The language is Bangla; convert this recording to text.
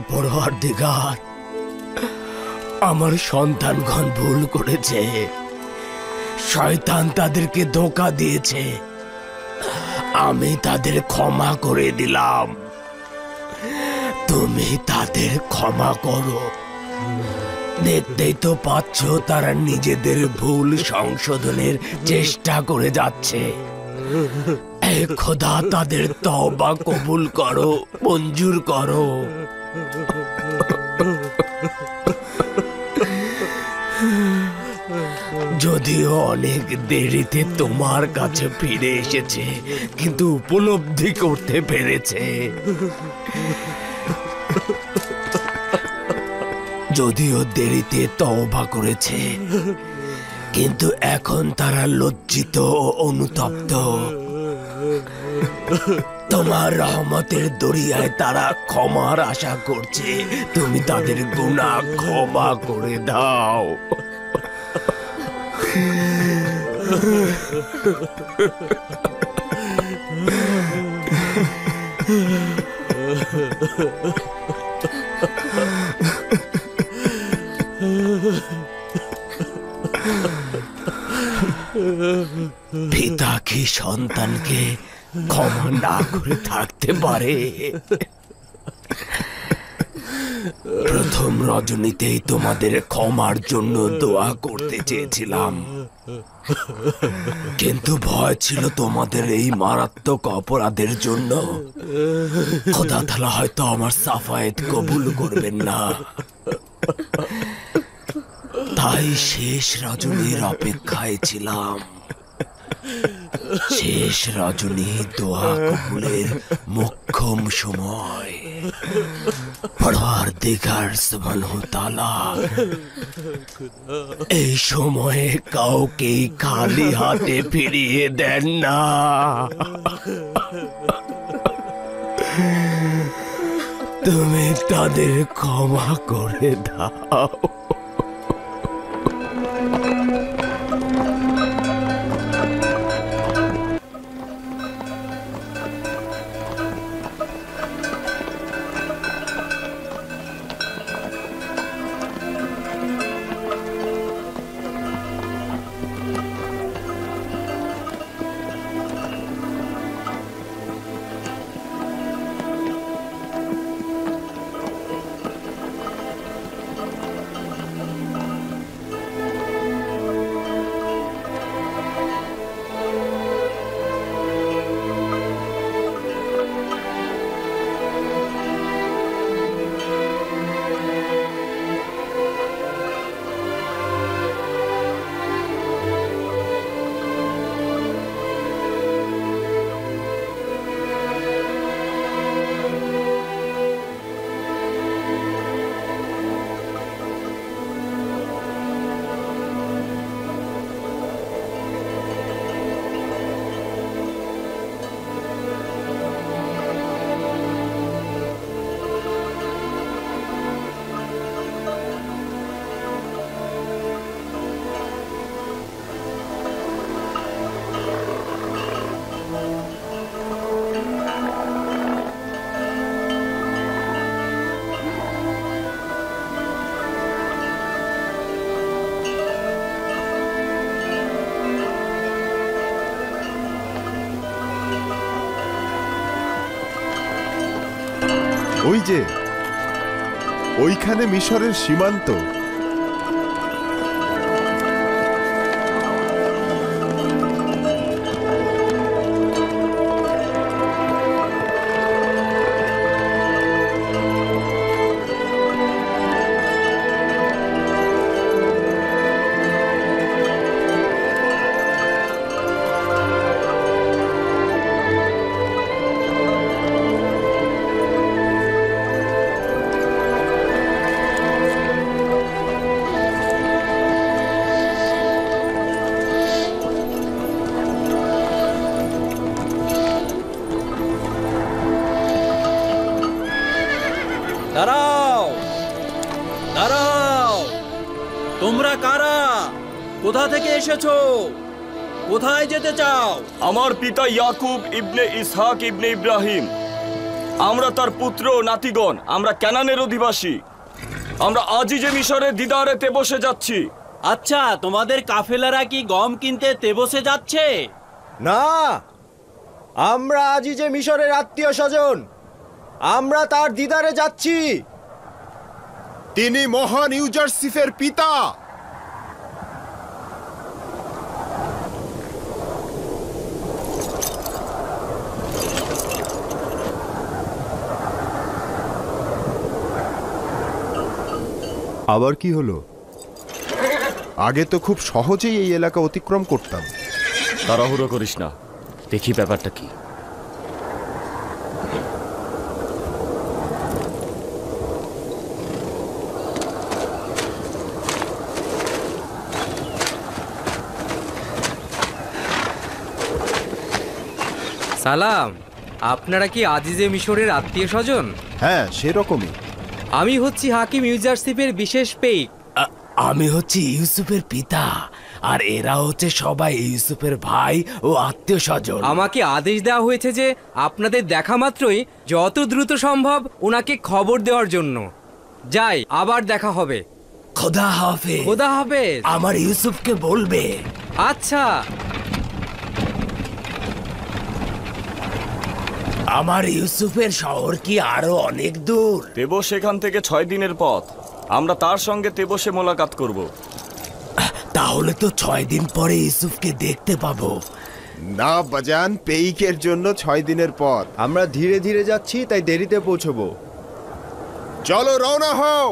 পরওয়ারদিগার, আমার সন্তানগণ ভুল করেছে। শয়তান তাদেরকে ধোঁকা দিয়েছে, আমি তাদের ক্ষমা করে দিলাম। তুমি তাদের ক্ষমা করো। দেখতেই তো পাচ্ছ তারা নিজেদের ভুল সংশোধনের চেষ্টা করে যাচ্ছে। এ খোদা, তাদের তওবা কবুল করো, মঞ্জুর করো। যদিও অনেক দেরিতে তোমার কাছে ফিরে এসেছে, কিন্তু উপলব্ধি করতে পেরেছে। যদিও দেরিতে তওবা করেছে, কিন্তু এখন তারা লজ্জিত ও অনুতপ্ত। তোমার রহমতের দরিয়ায় তারা ক্ষমার আশা করছে। তুমি তাদের গুনাহ ক্ষমা করে দাও। পিতা কি সন্তানকে ক্ষমা না করে থাকতে পারে? প্রথম রজনীতেই তোমাদের ক্ষমার জন্য দোয়া করতে চেয়েছিলাম, কিন্তু ভয় ছিল তোমাদের এই মারাত্মক অপরাধের জন্য খোদা তাআলা হয়তো আমার সাফায়েত কবুল করবেন না। তাই শেষ রজনীর অপেক্ষায় ছিলাম। শেষ রজনী দোয়া কবুলের মোক্ষম সময়। পরওয়ারদিগার সুবহানাহু তাআলা এই সময়ে কাউকে খালি হাতে ফিরিয়ে দেন না। তুমি তাদের ক্ষমা করে দাও। ওই যে ওইখানে মিশরের সীমান্ত। দাঁড়াও, দাঁড়াও! তোমরা কারা? কোথা থেকে এসেছো? কোথায় যেতে চাও? আমার পিতা ইয়াকুব ইবনে ইসহাক ইবনে ইব্রাহিম, আমরা তার পুত্র ও নাতিগণ, আমরা কানানের অধিবাসী। আমরা আজই যে মিশরের দিদারেতে বসে যাচ্ছি। আচ্ছা, তোমাদের কাফেলারা কি গম কিনতে তেবসে যাচ্ছে? না, আমরা আজই যে মিশরের আত্মীয় স্বজন, আমরা তার দিদারে যাচ্ছি। তিনি মহান ইউজারসিফের পিতা। আবার কি হলো? আগে তো খুব সহজেই এই এলাকা অতিক্রম করতাম। তাড়াহুড়ো করিস না, দেখি ব্যাপারটা কি। সালাম, আপনারা কি আজিজে মিশরের আত্মীয় স্বজন? হ্যাঁ, সেরকমই। আমি হচ্ছি হাকিম ইউজারসিফের বিশেষ পেইক। আমি হচ্ছি ইউসুফের পিতা, আর এরা হচ্ছে সবাই ইউসুফের ভাই ও আত্মীয় স্বজন। আমাকে আদেশ দেওয়া হয়েছে যে আপনাদের দেখা মাত্রই যত দ্রুত সম্ভব ওনাকে খবর দেওয়ার জন্য। যাই, আবার দেখা হবে। খোদা হাফেজ। খোদা হাফেজ। আমার ইউসুফকে বলবে। আচ্ছা। আমার ইউসুফের শহর কি আরো অনেক দূর? তেবস এখান থেকে 6 দিনের পথ। আমরা তার সঙ্গে তেবসে মোলাকাত করব। তাহলে তো 6 দিন পরে ইউসুফকে দেখতে পাবো। না বাজান, পেইকের জন্য 6 দিনের পথ। আমরা ধীরে ধীরে যাচ্ছি, তাই দেরিতে পৌঁছবো। চলো, রওনা হও।